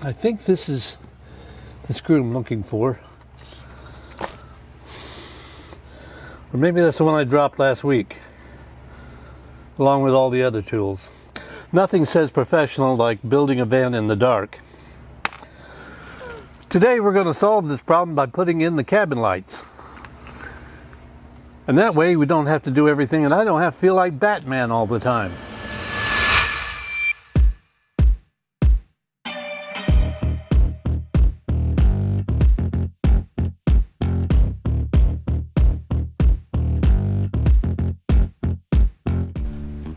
I think this is the screw I'm looking for. Or maybe that's the one I dropped last week, along with all the other tools. Nothing says professional like building a van in the dark. Today we're going to solve this problem by putting in the cabin lights. And that way we don't have to do everything, and I don't have to feel like Batman all the time.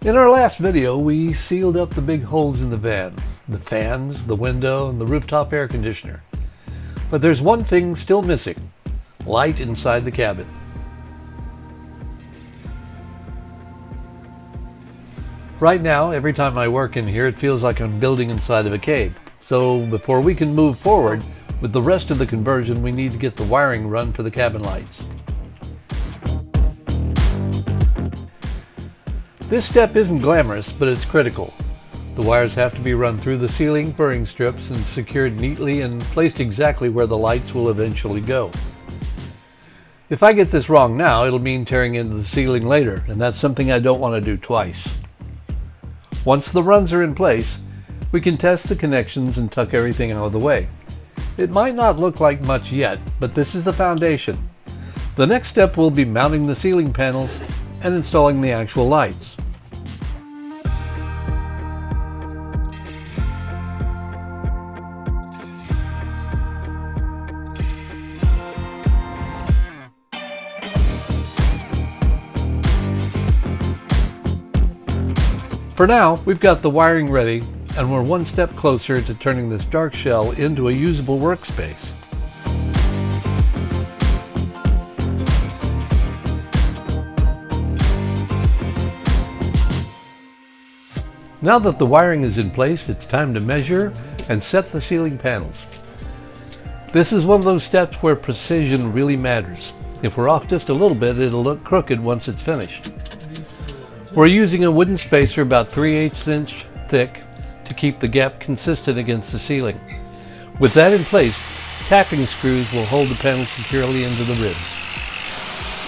In our last video, we sealed up the big holes in the van, the fans, the window, and the rooftop air conditioner. But there's one thing still missing: light inside the cabin. Right now, every time I work in here, it feels like I'm building inside of a cave. So before we can move forward with the rest of the conversion, we need to get the wiring run for the cabin lights. This step isn't glamorous, but it's critical. The wires have to be run through the ceiling furring strips and secured neatly and placed exactly where the lights will eventually go. If I get this wrong now, it'll mean tearing into the ceiling later, and that's something I don't want to do twice. Once the runs are in place, we can test the connections and tuck everything out of the way. It might not look like much yet, but this is the foundation. The next step will be mounting the ceiling panels and installing the actual lights. For now, we've got the wiring ready, and we're one step closer to turning this dark shell into a usable workspace. Now that the wiring is in place, it's time to measure and set the ceiling panels. This is one of those steps where precision really matters. If we're off just a little bit, it'll look crooked once it's finished. We're using a wooden spacer about 3/8 inch thick to keep the gap consistent against the ceiling. With that in place, tapping screws will hold the panel securely into the ribs.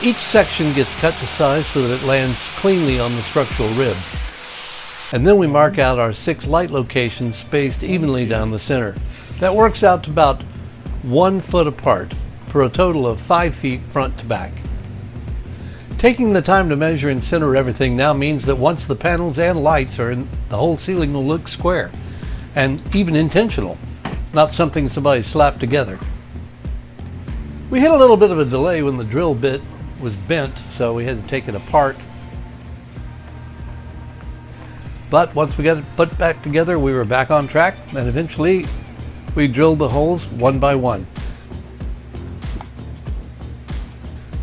Each section gets cut to size so that it lands cleanly on the structural ribs. And then we mark out our 6 light locations spaced evenly down the center. That works out to about 1 foot apart for a total of 5 feet front to back. Taking the time to measure and center everything now means that once the panels and lights are in, the whole ceiling will look square and even intentional, not something somebody slapped together. We had a little bit of a delay when the drill bit was bent, so we had to take it apart. But once we got it put back together, we were back on track, and eventually we drilled the holes one by one.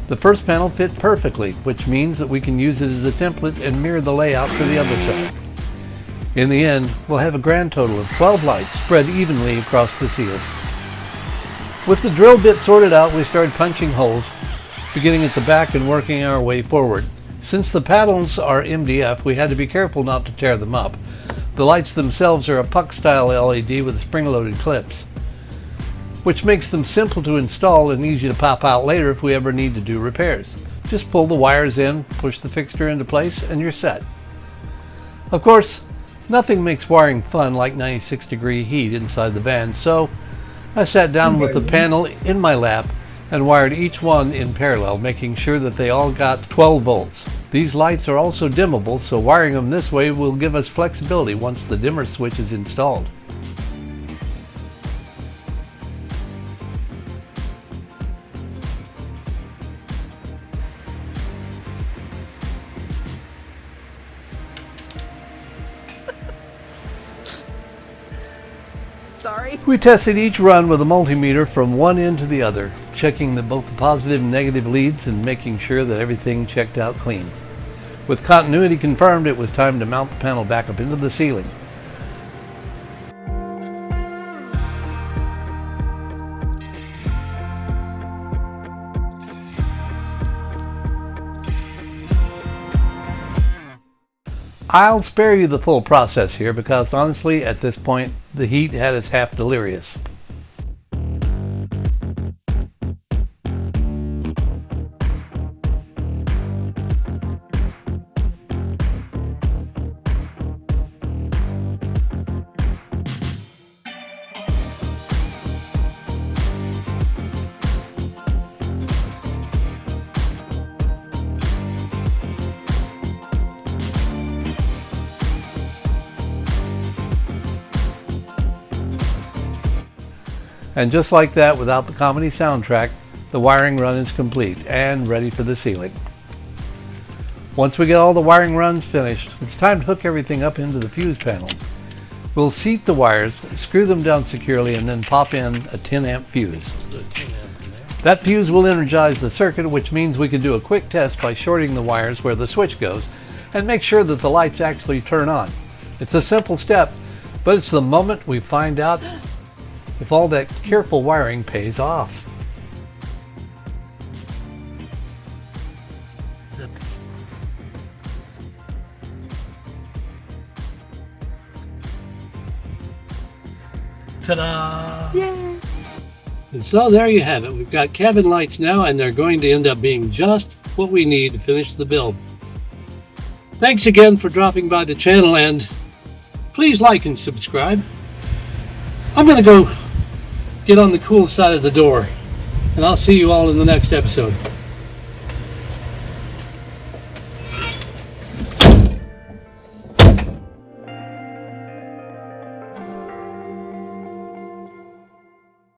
The first panel fit perfectly, which means that we can use it as a template and mirror the layout for the other side. In the end, we'll have a grand total of 12 lights spread evenly across the ceiling. With the drill bit sorted out, we started punching holes, beginning at the back and working our way forward. Since the panels are MDF, we had to be careful not to tear them up. The lights themselves are a puck-style LED with spring-loaded clips, which makes them simple to install and easy to pop out later if we ever need to do repairs. Just pull the wires in, push the fixture into place, and you're set. Of course, nothing makes wiring fun like 96-degree heat inside the van, so I sat down with the panel in my lap and wired each one in parallel, making sure that they all got 12 volts. These lights are also dimmable, so wiring them this way will give us flexibility once the dimmer switch is installed. Sorry. We tested each run with a multimeter from one end to the other, checking both the positive and negative leads and making sure that everything checked out clean. With continuity confirmed, it was time to mount the panel back up into the ceiling. I'll spare you the full process here because honestly, at this point, the heat had us half delirious. And just like that, without the comedy soundtrack, the wiring run is complete and ready for the ceiling. Once we get all the wiring runs finished, it's time to hook everything up into the fuse panel. We'll seat the wires, screw them down securely, and then pop in a 10 amp fuse. That fuse will energize the circuit, which means we can do a quick test by shorting the wires where the switch goes and make sure that the lights actually turn on. It's a simple step, but it's the moment we find out if all that careful wiring pays off. Ta-da! Yay! And so there you have it. We've got cabin lights now, and they're going to end up being just what we need to finish the build. Thanks again for dropping by the channel, and please like and subscribe. I'm going to go get on the cool side of the door, and I'll see you all in the next episode.